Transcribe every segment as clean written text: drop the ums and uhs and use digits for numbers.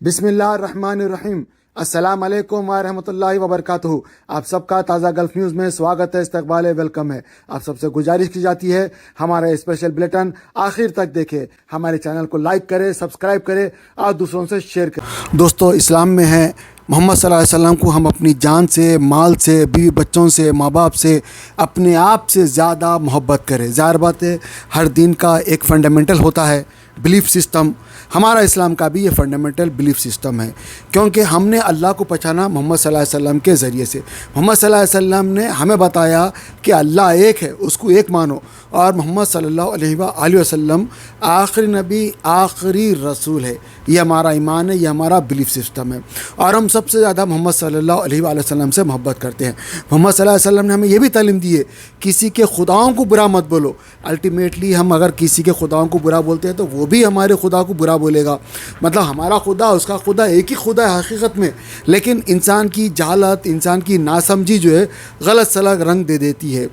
बिस्मिल्लाहिर्रहमानिर्रहीम। अस्सलाम वालेकुम व रहमतुल्लाहि व बरकातुहू। आप सबका ताज़ा गल्फ न्यूज़ में स्वागत है, इस्तकबाल है, वेलकम है। आप सबसे गुजारिश की जाती है हमारा स्पेशल बुलेटिन आखिर तक देखें, हमारे चैनल को लाइक करें, सब्सक्राइब करें और दूसरों से शेयर करें। दोस्तों, इस्लाम में है मोहम्मद सल्लल्लाहु अलैहि वसल्लम को हम अपनी जान से, माल से, बीवी बच्चों से, माँ बाप से, अपने आप से ज़्यादा मोहब्बत करें। ज़ाहिर बात है, हर दिन का एक फंडामेंटल होता है बिलीफ सिस्टम। हमारा इस्लाम का भी ये फंडामेंटल बिलीफ सिस्टम है, क्योंकि हमने अल्लाह को पहचाना मोहम्मद सल्लल्लाहु अलैहि वसल्लम के ज़रिए से। मोहम्मद सल्लल्लाहु अलैहि वसल्लम ने हमें बताया कि अल्लाह एक है, उसको एक मानो, और मोहम्मद सल्लल्लाहु अलैहि वसल्लम आखिरी नबी, आखिरी रसूल है। ये हमारा ईमान है, ये हमारा बिलीफ सिस्टम है। और हम सबसे ज़्यादा मोहम्मद सल्लल्लाहु अलैहि वसल्लम से मोहब्बत करते हैं। मोहम्मद सल्लल्लाहु अलैहि वसल्लम ने हमें ये भी तालीम दी है, किसी के खुदाओं को बुरा मत बोलो। अल्टीमेटली हम अगर किसी के खुदाओं को बुरा बोलते हैं तो वो भी हमारे खुदा को बुरा बोलेगा। मतलब हमारा खुदा, उसका खुदा एक ही खुदा है हकीकत में, लेकिन इंसान की जहालत, इंसान की नासमझी जो है गलत सलग रंग दे देती है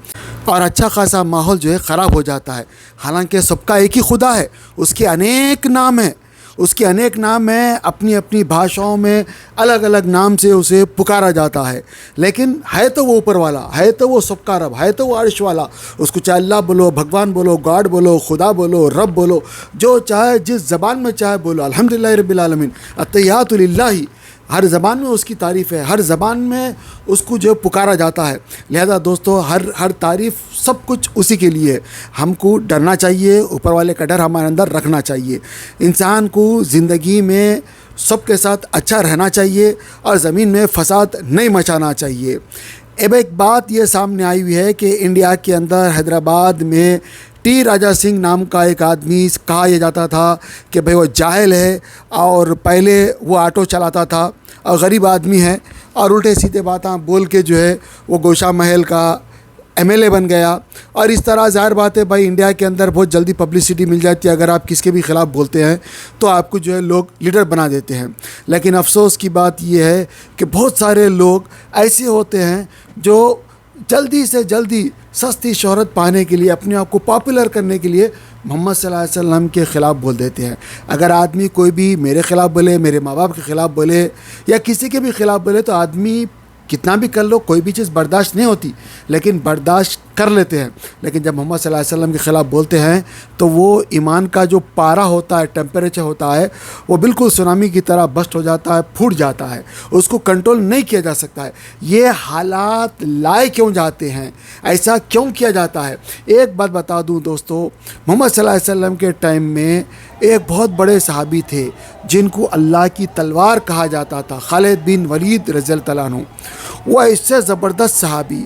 और अच्छा खासा माहौल जो है ख़राब हो जाता है। हालांकि सबका एक ही खुदा है, उसके अनेक नाम हैं, उसके अनेक नाम हैं, अपनी अपनी भाषाओं में अलग अलग नाम से उसे पुकारा जाता है, लेकिन है तो वो ऊपर वाला, है तो वो सबका रब, है तो वो अर्श वाला। उसको चाहे अल्लाह बोलो, भगवान बोलो, गॉड बोलो, खुदा बोलो, रब बोलो, जो चाहे जिस ज़बान में चाहे बोलो। अल्हम्दुलिल्लाह रब्बिल आलमीन, अत्तहियातु लिल्लाहि। हर ज़बान में उसकी तारीफ़ है, हर ज़बान में उसको जो पुकारा जाता है। लिहाजा दोस्तों, हर तारीफ़ सब कुछ उसी के लिए है। हमको डरना चाहिए, ऊपर वाले का डर हमारे अंदर रखना चाहिए। इंसान को ज़िंदगी में सबके साथ अच्छा रहना चाहिए और ज़मीन में फसाद नहीं मचाना चाहिए। अब एक बात ये सामने आई हुई है कि इंडिया के अंदर हैदराबाद में टी राजा सिंह नाम का एक आदमी, कहा यह जाता था कि भाई वो जाहिल है और पहले वो ऑटो चलाता था और गरीब आदमी है, और उल्टे सीधे बातें बोल के जो है वो गोशा महल का एमएलए बन गया। और इस तरह ज़ाहिर बात है भाई, इंडिया के अंदर बहुत जल्दी पब्लिसिटी मिल जाती है। अगर आप किसके भी ख़िलाफ़ बोलते हैं तो आपको जो है लोग लीडर बना देते हैं। लेकिन अफसोस की बात यह है कि बहुत सारे लोग ऐसे होते हैं जो जल्दी से जल्दी सस्ती शोहरत पाने के लिए, अपने आप को पॉपुलर करने के लिए मोहम्मद सल्लल्लाहु अलैहि वसल्लम के ख़िलाफ़ बोल देते हैं। अगर आदमी कोई भी मेरे ख़िलाफ़ बोले, मेरे माँ बाप के ख़िलाफ़ बोले या किसी के भी ख़िलाफ़ बोले, तो आदमी कितना भी कर लो, कोई भी चीज़ बर्दाश्त नहीं होती, लेकिन बर्दाश्त कर लेते हैं। लेकिन जब मोहम्मद सल्लल्लाहु अलैहि वसल्लम के ख़िलाफ़ बोलते हैं तो वो ईमान का जो पारा होता है, टेम्परेचर होता है, वो बिल्कुल सुनामी की तरह बस्ट हो जाता है, फूट जाता है, उसको कंट्रोल नहीं किया जा सकता है। ये हालात लाए क्यों जाते हैं, ऐसा क्यों किया जाता है? एक बात बता दूं दोस्तों, मोहम्मद सल्लल्लाहु अलैहि वसल्लम के टाइम में एक बहुत बड़े सहाबी थे जिनको अल्लाह की तलवार कहा जाता था, खालिद बिन वलीद रज़ियल्लाहु तआला अन्हु। वो इससे ज़बरदस्त सहाबी,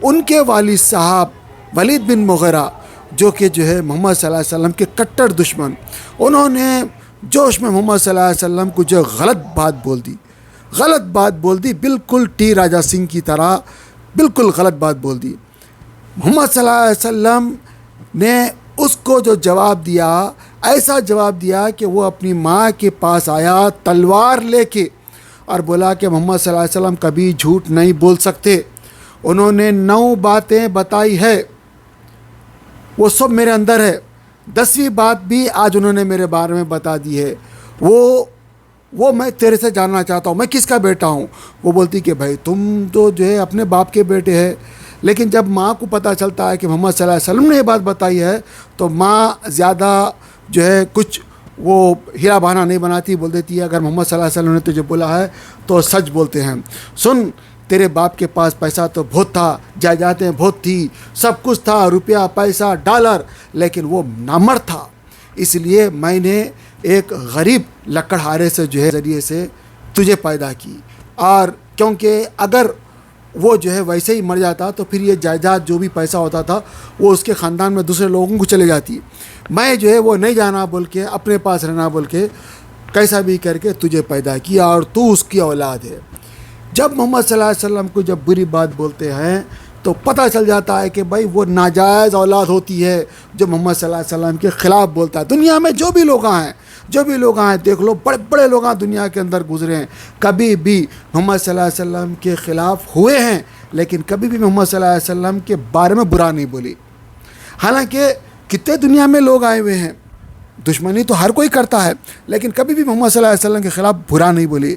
उनके वालिद साहब वलीद बिन मुग़ीरा, जो कि जो है मोहम्मद सल्लल्लाहु अलैहि वसल्लम के कट्टर दुश्मन, उन्होंने जोश में मोहम्मद सल्लल्लाहु अलैहि वसल्लम को जो गलत बात बोल दी, बिल्कुल टी राजा सिंह की तरह बिल्कुल गलत बात बोल दी। मोहम्मद सल्लल्लाहु अलैहि वसल्लम ने उसको जो जवाब दिया, ऐसा जवाब दिया कि वो अपनी माँ के पास आया तलवार लेके और बोला कि मोहम्मद सल्लल्लाहु अलैहि वसल्लम कभी झूठ नहीं बोल सकते। उन्होंने 9 बातें बताई है, वो सब मेरे अंदर है। 10वीं बात भी आज उन्होंने मेरे बारे में बता दी है। वो मैं तेरे से जानना चाहता हूँ, मैं किसका बेटा हूँ? वो बोलती कि भाई तुम तो जो है अपने बाप के बेटे हैं। लेकिन जब माँ को पता चलता है कि मोहम्मद सल्लल्लाहु अलैहि वसल्लम ने ये बात बताई है, तो माँ ज़्यादा जो है कुछ वो हीरा बहाना नहीं बनाती, बोल देती है अगर मोहम्मद सल्लल्लाहु अलैहि वसल्लम ने तुझे बोला है तो सच बोलते हैं। सुन, तेरे बाप के पास पैसा तो बहुत था, जायदादें बहुत थी, सब कुछ था, रुपया, पैसा, डॉलर, लेकिन वो नामर्द था। इसलिए मैंने एक गरीब लकड़हारे से जो है ज़रिए से तुझे पैदा की, और क्योंकि अगर वो जो है वैसे ही मर जाता तो फिर ये जायदाद, जो भी पैसा होता था, वो उसके ख़ानदान में दूसरे लोगों को चले जाती। मैं जो है वो नहीं जाना बोल के, अपने पास रहना बोल के, कैसा भी करके तुझे पैदा किया और तू उसकी औलाद है। जब मोहम्मद सल्लल्लाहु अलैहि वसल्लम को जब बुरी बात बोलते हैं तो पता चल जाता है कि भाई वो नाजायज़ औलाद होती है जो मोहम्मद सल्लल्लाहु अलैहि वसल्लम के ख़िलाफ़ बोलता है। दुनिया में जो भी लोग हैं, देख लो, बड़े बड़े लोग दुनिया के अंदर गुजरे हैं, कभी भी मोहम्मद सल्लल्लाहु अलैहि वसल्लम के ख़िलाफ़ हुए हैं, लेकिन कभी भी मोहम्मद सल्लल्लाहु अलैहि वसल्लम के बारे में बुरा नहीं बोली। हालांकि कितने दुनिया में लोग आए हुए हैं, دشمنی تو ہر کوئی کرتا ہے، لیکن کبھی بھی محمد صلی اللہ علیہ وسلم کے خلاف برا نہیں بولی۔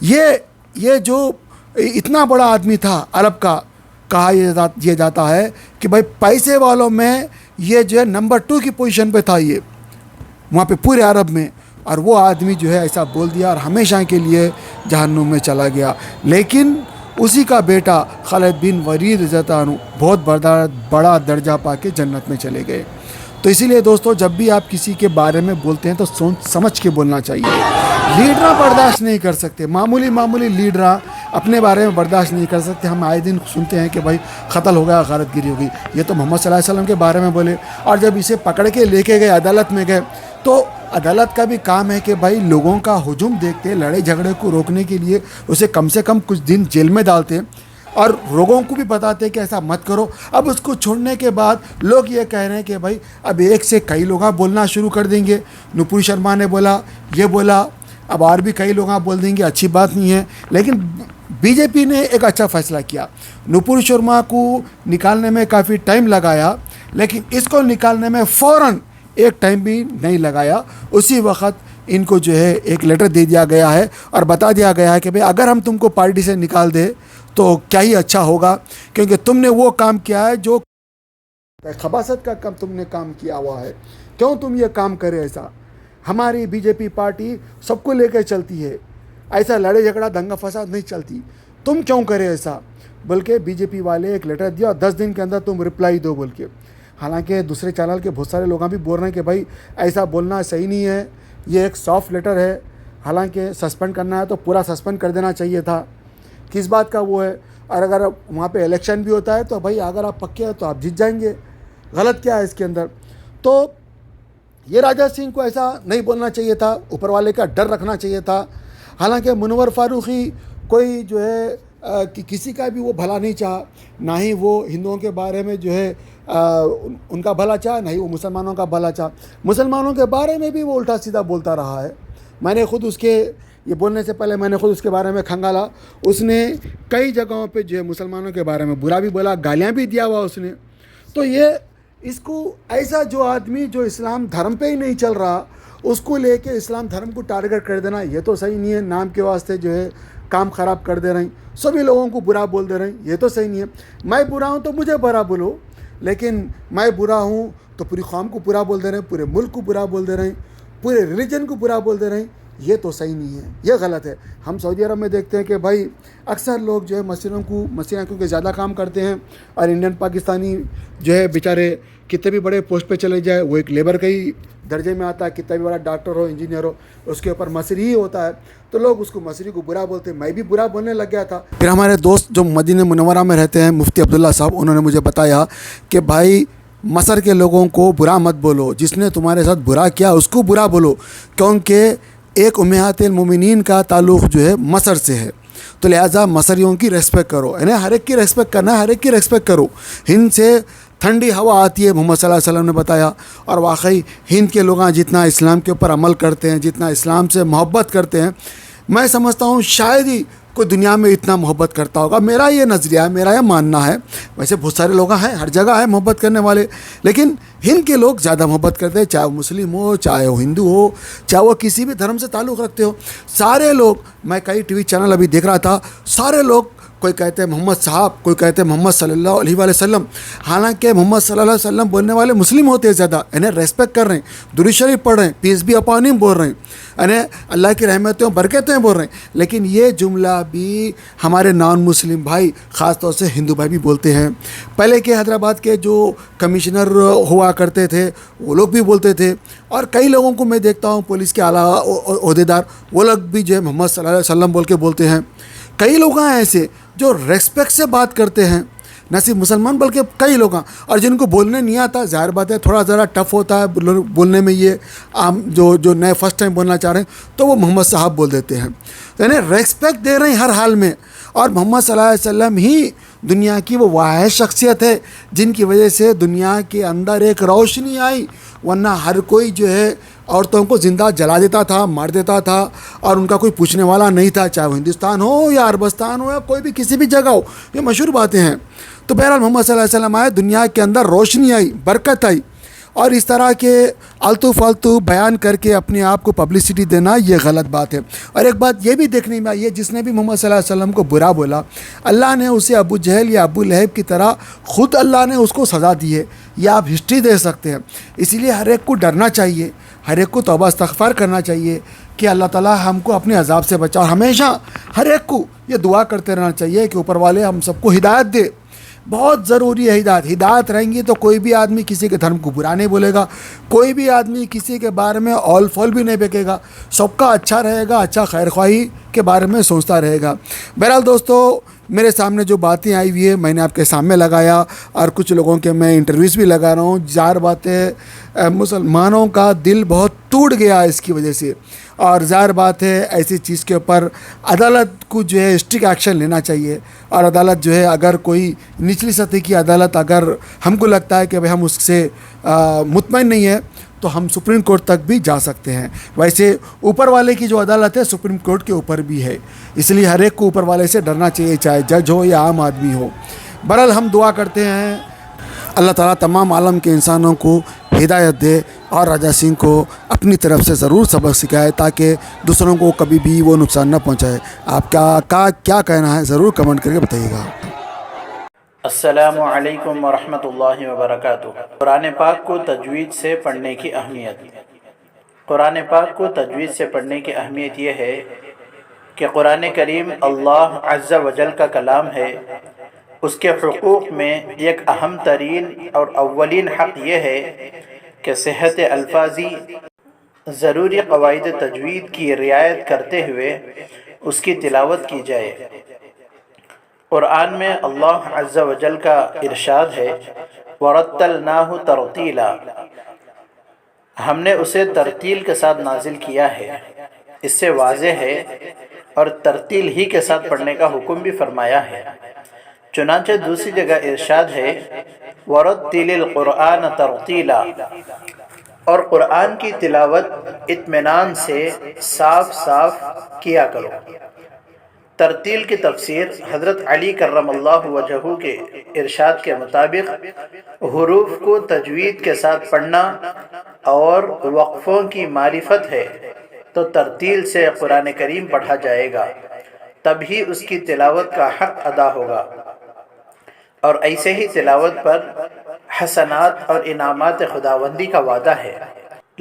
یہ جو اتنا بڑا آدمی تھا عرب کا، کہا یہ جاتا ہے کہ بھائی پیسے والوں میں یہ جو ہے نمبر 2 کی پوزیشن پہ تھا، یہ وہاں پہ پورے عرب میں، اور وہ آدمی جو ہے ایسا بول دیا اور ہمیشہ کے لیے جہنم میں چلا گیا۔ لیکن اسی کا بیٹا خالد بن ولید رضی اللہ عنہ بہت بڑا درجہ پا کے جنت میں چلے گئے۔ تو اسی لیے دوستو، جب بھی آپ کسی کے بارے میں بولتے ہیں تو سوچ سمجھ کے بولنا چاہیے۔ لیڈراں برداشت نہیں کر سکتے، معمولی لیڈراں اپنے بارے میں برداشت نہیں کر سکتے۔ ہم آئے دن سنتے ہیں کہ بھائی قتل ہو گیا، غارت گیری ہو گئی، یہ تو محمد صلی اللہ علیہ وسلم کے بارے میں بولے۔ اور جب اسے پکڑ کے لے کے گئے عدالت میں گئے، تو عدالت کا بھی کام ہے کہ بھائی لوگوں کا ہجوم دیکھتے، لڑائی جھگڑے کو روکنے کے لیے اسے کم سے کم کچھ دن جیل میں ڈالتے اور لوگوں کو بھی بتاتے کہ ایسا مت کرو۔ اب اس کو چھوڑنے کے بعد لوگ یہ کہہ رہے ہیں کہ بھائی اب ایک سے کئی لوگ بولنا شروع کر دیں گے، نپور شرما نے بولا، یہ بولا، اب اور بھی کئی لوگ بول دیں گے، اچھی بات نہیں ہے۔ لیکن بی جے پی نے ایک اچھا فیصلہ کیا، نپور شرما کو نکالنے میں کافی ٹائم لگایا، لیکن اس کو نکالنے میں فوراً ایک ٹائم بھی نہیں لگایا۔ اسی وقت ان کو جو ہے ایک لیٹر دے دیا گیا ہے اور بتا دیا گیا ہے کہ بھئی اگر ہم تم کو پارٹی سے نکال دے تو کیا ہی اچھا ہوگا، کیونکہ تم نے وہ کام کیا ہے جو خباثت کا تم نے کام کیا ہوا ہے۔ کیوں تم یہ کام کرے ایسا؟ ہماری بی جے پی پارٹی سب کو لے کے چلتی ہے، ایسا لڑے جھگڑا دنگا فساد نہیں چلتی، تم کیوں کرے ایسا؟ بلکہ بی جے پی والے ایک لیٹر دیا، 10 دن کے اندر تم رپلائی دو بول کے۔ حالانکہ دوسرے چینل کے بہت سارے لوگ بھی بول رہے ہیں کہ بھائی ایسا بولنا صحیح نہیں ہے، یہ ایک سافٹ لیٹر ہے، حالانکہ سسپینڈ کرنا ہے تو پورا سسپینڈ کر دینا چاہیے تھا۔ کس بات کا وہ ہے؟ اور اگر وہاں پہ الیکشن بھی ہوتا ہے تو بھائی اگر آپ پکے ہیں تو آپ جیت جائیں گے، غلط کیا ہے اس کے اندر؟ تو یہ راجہ سنگھ کو ایسا نہیں بولنا چاہیے تھا، اوپر والے کا ڈر رکھنا چاہیے تھا۔ حالانکہ منور فاروقی کوئی جو ہے کہ کسی کا بھی وہ بھلا نہیں چاہا، نہ ہی وہ ہندوؤں کے بارے میں جو ہے ان کا بھلا چاہا، نہ ہی وہ مسلمانوں کا بھلا چاہا۔ مسلمانوں کے بارے میں بھی وہ الٹا سیدھا بولتا رہا ہے۔ میں نے خود اس کے یہ بولنے سے پہلے میں نے خود اس کے بارے میں کھنگالا، اس نے کئی جگہوں پہ جو ہے مسلمانوں کے بارے میں برا بھی بولا، گالیاں بھی دیا ہوا اس نے۔ تو یہ اس کو ایسا جو آدمی جو اسلام دھرم پہ ہی نہیں چل رہا، اس کو لے کے اسلام دھرم کو ٹارگٹ کر دینا، یہ تو صحیح نہیں ہے۔ نام کے واسطے جو ہے کام خراب کر دے رہے ہیں، سبھی لوگوں کو برا بول دے رہے ہیں، یہ تو صحیح نہیں ہے۔ میں برا ہوں تو مجھے برا بولو، لیکن میں برا ہوں تو پوری قوم کو برا بول دے رہے ہیں، پورے ملک کو برا بول دے رہے ہیں، پورے ریلیجن کو برا بول دے رہے ہیں، یہ تو صحیح نہیں ہے، یہ غلط ہے۔ ہم سعودی عرب میں دیکھتے ہیں کہ بھائی اکثر لوگ جو ہے مسیحیوں کیونکہ زیادہ کام کرتے ہیں، اور انڈین پاکستانی جو ہے بیچارے کتنے بھی بڑے پوسٹ پہ چلے جائے، وہ ایک لیبر کا ہی درجے میں آتا ہے، کتنا بھی بڑا ڈاکٹر ہو، انجینئر ہو، اس کے اوپر مصری ہی ہوتا ہے، تو لوگ اس کو مصری کو برا بولتے ہیں۔ میں بھی برا بولنے لگ گیا تھا۔ پھر ہمارے دوست جو مدینہ منورہ میں رہتے ہیں، مفتی عبداللہ صاحب، انہوں نے مجھے بتایا کہ بھائی مصر کے لوگوں کو برا مت بولو، جس نے تمہارے ساتھ برا کیا اس کو برا بولو، کیونکہ ایک امہات المومنین کا تعلق جو ہے مصر سے ہے، تو لہٰذا مصریوں کی ریسپیکٹ کرو، یعنی ہر ایک کی ریسپیکٹ کرنا ہے، ہر ایک کی ریسپیکٹ کرو۔ ہند سے ٹھنڈی ہوا آتی ہے، محمد صلی اللہ علیہ وسلم نے بتایا، اور واقعی ہند کے لوگ جتنا اسلام کے اوپر عمل کرتے ہیں، جتنا اسلام سے محبت کرتے ہیں، میں سمجھتا ہوں شاید ہی کوئی دنیا میں اتنا محبت کرتا ہوگا۔ میرا یہ نظریہ ہے، میرا یہ ماننا ہے، ویسے بہت سارے لوگ ہیں، ہر جگہ ہے محبت کرنے والے، لیکن ہند کے لوگ زیادہ محبت کرتے ہیں، چاہے وہ مسلم ہو، چاہے وہ ہندو ہو، چاہے وہ کسی بھی دھرم سے تعلق رکھتے ہو، سارے لوگ۔ میں کئی ٹی وی چینل ابھی دیکھ رہا تھا، سارے لوگ، کوئی کہتے ہیں محمد صاحب، کوئی کہتے ہیں محمد صلی اللہ علیہ وآلہ وسلم، حالانکہ محمد صلی اللہ علیہ وسلم بولنے والے مسلم ہوتے ہیں زیادہ، انہیں ریسپیکٹ کر رہے ہیں، درود شریف پڑھ رہے ہیں، پیس بھی اپان ہم بول رہے ہیں، انہیں اللہ کی رحمتیں برکتیں بول رہے ہیں، لیکن یہ جملہ بھی ہمارے نان مسلم بھائی، خاص طور سے ہندو بھائی بھی بولتے ہیں۔ پہلے کے حیدرآباد کے جو کمشنر ہوا کرتے تھے وہ لوگ بھی بولتے تھے، اور کئی لوگوں کو میں دیکھتا ہوں پولیس کے اعلیٰ عہدیدار، وہ لوگ بھی جو ہے محمد صلی اللہ علیہ وسلم بول کے بولتے ہیں۔ کئی لوگ ہیں ایسے جو ریسپیکٹ سے بات کرتے ہیں، نہ صرف مسلمان بلکہ کئی لوگ ہیں، اور جن کو بولنے نہیں آتا، ظاہر بات ہے تھوڑا ذرا ٹف ہوتا ہے بولنے میں، یہ عام جو نئے فرسٹ ٹائم بولنا چاہ رہے ہیں تو وہ محمد صاحب بول دیتے ہیں، یعنی ریسپیکٹ دے رہے ہیں ہر حال میں۔ اور محمد صلی اللہ علیہ وسلم ہی دنیا کی وہ واحد شخصیت ہے جن کی وجہ سے دنیا کے اندر ایک روشنی آئی، ورنہ ہر کوئی جو ہے عورتوں کو زندہ جلا دیتا تھا، مار دیتا تھا، اور ان کا کوئی پوچھنے والا نہیں تھا، چاہے وہ ہندوستان ہو یا عربستان ہو یا کوئی بھی کسی بھی جگہ ہو، یہ مشہور باتیں ہیں۔ تو بہرحال محمد صلی اللہ علیہ وسلم آئے، دنیا کے اندر روشنی آئی، برکت آئی، اور اس طرح کے التو فالتو بیان کر کے اپنے آپ کو پبلسٹی دینا یہ غلط بات ہے۔ اور ایک بات یہ بھی دیکھنے میں آئی ہے، جس نے بھی محمد صلی اللہ علیہ وسلم کو برا بولا، اللہ نے اسے ابو جہل یا ابو لہب کی طرح خود اللہ نے اس کو سزا دی ہے، یہ آپ ہسٹری دے سکتے ہیں۔ اسی لیے ہر ایک کو ڈرنا چاہیے، ہر ایک کو توبہ استغفار کرنا چاہیے کہ اللہ تعالیٰ ہم کو اپنے عذاب سے بچا، اور ہمیشہ ہر ایک کو یہ دعا کرتے رہنا چاہیے کہ اوپر والے ہم سب کو ہدایت دے۔ بہت ضروری ہے ہدایت رہیں گی تو کوئی بھی آدمی کسی کے دھرم کو برا نہیں بولے گا، کوئی بھی آدمی کسی کے بارے میں اول فول بھی نہیں بیکے گا، سب کا اچھا رہے گا، اچھا خیر خواہی کے بارے میں سوچتا رہے گا۔ بہرحال دوستو، میرے سامنے جو باتیں آئی ہوئی ہے میں نے آپ کے سامنے لگایا، اور کچھ لوگوں کے میں انٹرویوز بھی لگا رہا ہوں۔ ظاہر بات ہے مسلمانوں کا دل بہت ٹوٹ گیا اس کی وجہ سے، اور ظاہر بات ہے ایسی چیز کے اوپر عدالت کو جو ہے اسٹرکٹ ایکشن لینا چاہیے، اور عدالت جو ہے اگر کوئی نچلی سطح کی عدالت اگر ہم کو لگتا ہے کہ بھئی ہم اس سے مطمئن نہیں ہے تو ہم سپریم کورٹ تک بھی جا سکتے ہیں۔ ویسے اوپر والے کی جو عدالت ہے سپریم کورٹ کے اوپر بھی ہے، اس لیے ہر ایک کو اوپر والے سے ڈرنا چاہیے، چاہے جج ہو یا عام آدمی ہو۔ بہرحال ہم دعا کرتے ہیں اللہ تعالیٰ تمام عالم کے انسانوں کو ہدایت دے، اور راجا سنگھ کو اپنی طرف سے ضرور سبق سکھائے تاکہ دوسروں کو کبھی بھی وہ نقصان نہ پہنچائے۔ آپ کا کیا کہنا ہے ضرور کمنٹ کر کے بتائیے گا۔ السلام علیکم ورحمۃ اللہ وبرکاتہ۔ قرآن پاک کو تجوید سے پڑھنے کی اہمیت۔ قرآن پاک کو تجوید سے پڑھنے کی اہمیت یہ ہے کہ قرآن کریم اللہ عز و جل کا کلام ہے۔ اس کے حقوق میں ایک اہم ترین اور اولین حق یہ ہے کہ صحت الفاظی ضروری قواعد تجوید کی رعایت کرتے ہوئے اس کی تلاوت کی جائے۔ قرآن میں اللہ عز و جل کا ارشاد ہے وَرَتَّلْنَاهُ تَرْتِيلًا، ہم نے اسے ترتیل کے ساتھ نازل کیا ہے۔ اس سے واضح ہے اور ترتیل ہی کے ساتھ پڑھنے کا حکم بھی فرمایا ہے۔ چنانچہ دوسری جگہ ارشاد ہے وَرَتِّلِ الْقُرْآنَ تَرْتِيلًا، اور قرآن کی تلاوت اطمینان سے صاف صاف کیا کرو۔ ترتیل کی تفسیر حضرت علی کرم اللہ وجہہ کے ارشاد کے مطابق حروف کو تجوید کے ساتھ پڑھنا اور وقفوں کی معرفت ہے، تو ترتیل سے قرآن کریم پڑھا جائے گا، تب ہی اس کی تلاوت کا حق ادا ہوگا، اور ایسے ہی تلاوت پر حسنات اور انعامات خداوندی کا وعدہ ہے۔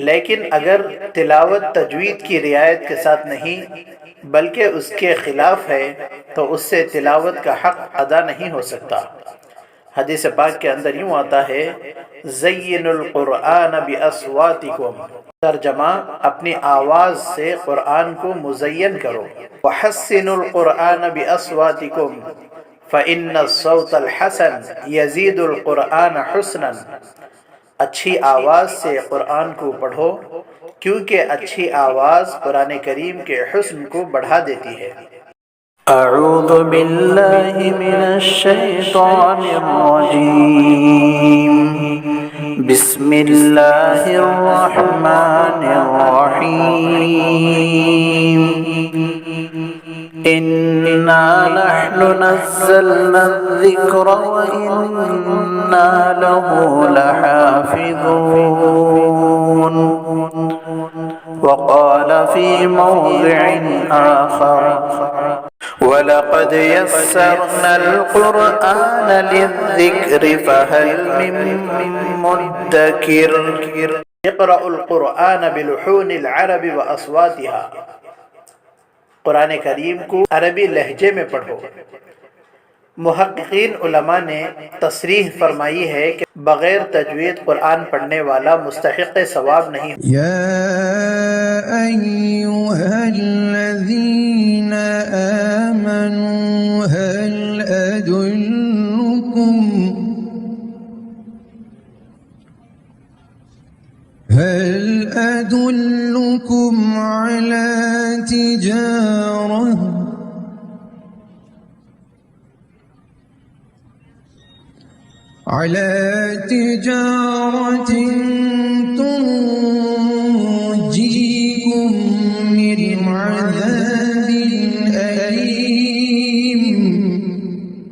لیکن اگر تلاوت تجوید کی رعایت کے ساتھ نہیں بلکہ اس کے خلاف ہے تو اس سے تلاوت کا حق ادا نہیں ہو سکتا۔ حدیث پاک کے اندر یوں آتا ہے زینوا القرآن باصواتکم، ترجمہ اپنی آواز سے قرآن کو مزین کرو۔ وحسنوا القرآن باصواتکم فإن الصوت الحسن یزید القرآن حسنا، اچھی آواز سے قرآن کو پڑھو کیونکہ اچھی آواز قرآن کریم کے حسن کو بڑھا دیتی ہے۔ اعوذ باللہ من الشیطان الرجیم، بسم اللہ الرحمن الرحیم، انا نحن نزلنا الذکر وانا له لحافظون، وقال في موضع آخر وَلَقَدْ يَسَّرْنَا الْقُرْآنَ لِلذِّكْرِ فَهَلْ مِن مُّدَّكِرٍ اقرأوا القرآن بلحون العرب وأصواتها، قرآن کریم کو عربی لہجے میں پڑھو۔ محققین علماء نے تصریح فرمائی ہے کہ بغیر تجوید قرآن پڑھنے والا مستحق ثواب نہیں۔ یا ایھا الذین آمنوا هل أدلكم على تجارة تنجيكم من عذاب أليم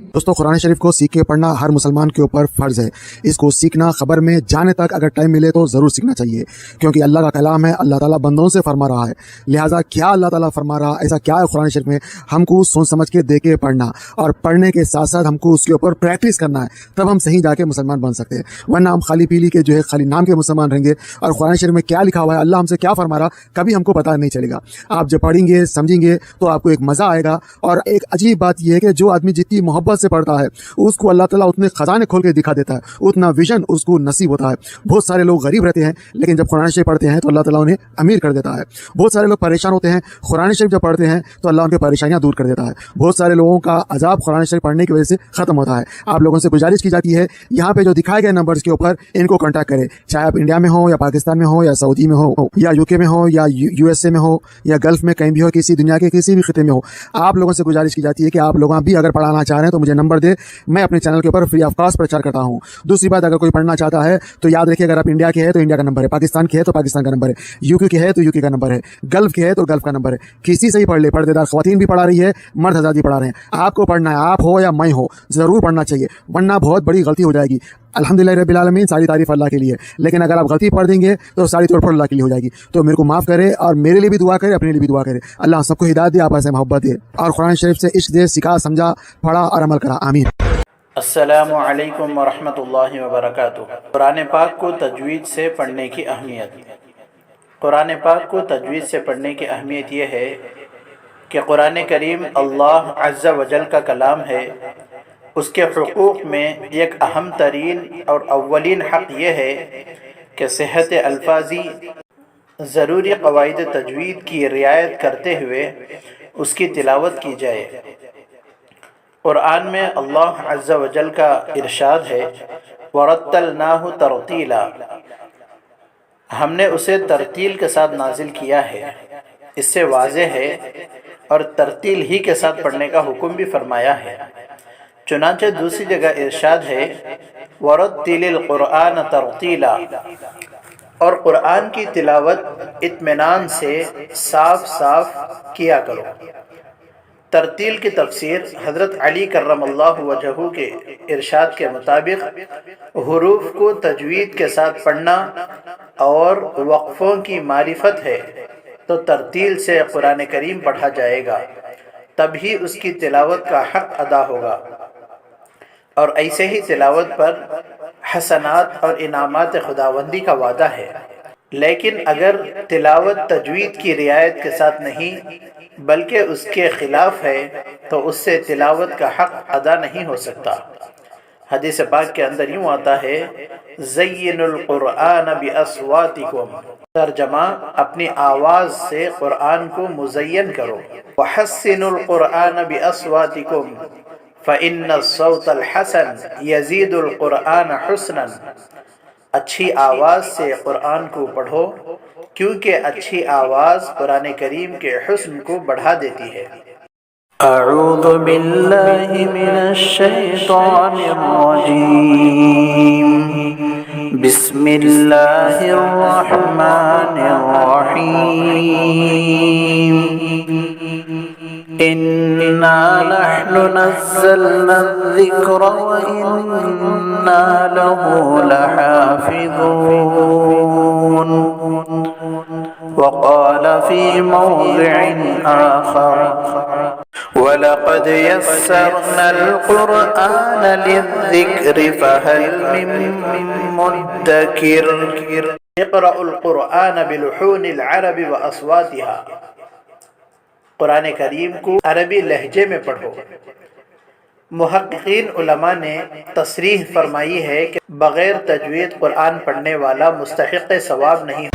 दोस्तों कुरान शरीफ को सीख के पढ़ना हर मुसलमान के ऊपर फ़र्ज़ है। इसको सीखना खबर में जाने तक अगर टाइम मिले तो ज़रूर सीखना चाहिए, क्योंकि अल्लाह का कलाम है। अल्लाह ताला बंदों से फरमा रहा है, लिहाजा क्या अल्लाह ताला फरमा रहा है, ऐसा क्या है कुरान शरीफ में, हमको सोच समझ के दे के पढ़ना और पढ़ने के साथ साथ हमको उसके ऊपर प्रैक्टिस करना है, तब हम सही जाके मुसलमान बन सकते हैं। वरना हम खाली पीली के जो है खाली नाम के मुसलमान रहेंगे और कुरान शरीफ में क्या लिखा हुआ है, अल्लाह हमसे क्या फरमा रहा, कभी हमको पता नहीं चलेगा। आप जब पढ़ेंगे समझेंगे तो आपको एक मज़ा आएगा। और एक अजीब बात यह है कि जो आदमी जितनी मोहब्बत से पढ़ता है उसको अल्लाह ताला उतने खजाने खोल के दिखा देता है, उतना विजन उसको नसीब होता है। बहुत सारे लोग गरीब रहते हैं लेकिन जब कुरान शरीफ पढ़ते हैं तो अल्लाह ताला उन्हें अमीर कर देता है। बहुत सारे लोग परेशान होते हैं, कुरान शरीफ जब पढ़ते हैं तो अल्लाह उनकी परेशानियां दूर कर देता है। बहुत सारे लोगों का अजाब कुरान शरीफ पढ़ने की वजह से खत्म होता है। आप लोगों से गुजारिश की जाती है, यहाँ पे जो दिखाए गए नंबर्स के ऊपर इनको कॉन्टैक्ट करें, चाहे आप इंडिया में हो या पाकिस्तान में हो या सऊदी में हो या यूके में हो या यूएसए में हो या गल्फ में कहीं भी हो, किसी दुनिया के किसी भी खिते में हो। आप लोगों से गुजारिश की जाती है कि आप लोग भी अगर पढ़ाना चाह रहे हैं तो मुझे नंबर दे, मैं अपने चैनल के ऊपर फ्री ऑफ कॉस्ट प्रचार करता हूँ। दूसरी बात, अगर कोई पढ़ना चाहता है तो याद रखिए, अगर आप इंडिया के हैं तो इंडिया का नंबर है, पाकिस्तान के है तो पाकिस्तान का नंबर है, यूके के है तो यूके का नंबर है, गल्फ के है तो गल्फ का नंबर है। किसी से ही पढ़ ले, पर्देदार ख्वातीन भी पढ़ा रही है, मर्द हज़रात भी पढ़ा रहे हैं। आपको पढ़ना है, आप हो या मैं हो, ज़रूर पढ़ना चाहिए, वरना बहुत बड़ी गलती हो जाएगी। अल्हम्दुलिल्लाह रब्बिल आलमीन, सारी तारीफ अल्लाह के लिए, लेकिन अगर आप गलती पढ़ देंगे तो सारी तौर पर अल्लाह के लिए हो जाएगी। तो मेरे को माफ़ करे और मेरे लिए भी दुआ करे, अपने लिए भी दुआ करे। अल्लाह सबको हिदायत दे, आपस में मोहब्बत दे और कुरान शरीफ से इश्क दे, सिखा, समझा, पढ़ा और अमल करा। आमीन। अस्सलामु अलैकुम वरहमतुल्लाहि वबरकातुहू। कुरान पाक को तजवीद से पढ़ने की अहमियत। कुरान पाक को तजवीद से पढ़ने की अहमियत यह है कि कुरान करीम अल्लाह अज़्ज़ा वजल का कलाम है। उसके हुकूक़ में एक अहम तरीन और अव्वलीन हक़ यह है कि सेहत अल्फाजी, ज़रूरी क़वाइद तजवीद की रियायत करते हुए उसकी तिलावत की जाए। क़ुरआन में अल्लाह अज़्ज़ा वजल का इरशाद है, वरत्तलनाहु तरतीला, हमने उसे तरतील के साथ नाजिल किया है। इससे वाज़ेह है और तरतील ही के साथ पढ़ने का हुक्म भी फरमाया है। चुनांचे दूसरी जगह इरशाद है, वरत्तिलिल क़ुरआन तरतीला, और क़ुरआन की तिलावत इत्मीनान से साफ साफ किया करो। तरतील की तफसीर हज़रत अली करमल्लाहु वजहू के इरशाद के मुताबिक हुरूफ को तजवीद के साथ पढ़ना और वक्फ़ों की मारिफत है, तो तरतील से कुरान करीम पढ़ा जाएगा, तभी उसकी तिलावत का हक़ अदा होगा। और ऐसे ही तिलावत पर हसनात और इनामात खुदावंदी का वादा है। लेकिन अगर तिलावत तजवीद की रियायत के साथ नहीं बल्कि उसके खिलाफ है तो उससे तिलावत का हक़ अदा नहीं हो सकता। हदीस पाक के अंदर यूँ आता है, ज़य्यिनुल क़ुरआन बिअस्वातिकुम, तर्जमा अपनी आवाज़ से क़ुरआन को मुज़य्यन करो। वहस्सिनुल क़ुरआन बिअस्वातिकुम फ़इन्नस्सौतल हसन यज़ीदुल क़ुरआन हुस्नन, अच्छी आवाज़ से क़ुरआन को पढ़ो क्योंकि अच्छी आवाज़ कुरान करीम के हुस्न को बढ़ा देती है। अऊज़ु बिल्लाहि मिनश शैतानिर रजीम, बिस्मिल्लाहिर रहमानिर रहीम, इन्ना नहनु नज़्ज़लना ज़िक्र व इन्ना लहु लहाफ़िज़ून। वक़ाल फ़ी मौज़िइन आख़र, वलक़द यस्सरनल क़ुरआन लिज़्ज़िक्रि फ़हल मिन मुद्दकिर। इक़रउल क़ुरआन बिलुहूनिल अरबि व अस्वातिहा, कुरान करीम को अरबी लहजे में पढ़ो। मुहक्किकीन उलमा ने तसरीह फरमाई है कि बग़ैर तजवीद कुरान पढ़ने वाला मुस्तहिक़ सवाब नहीं।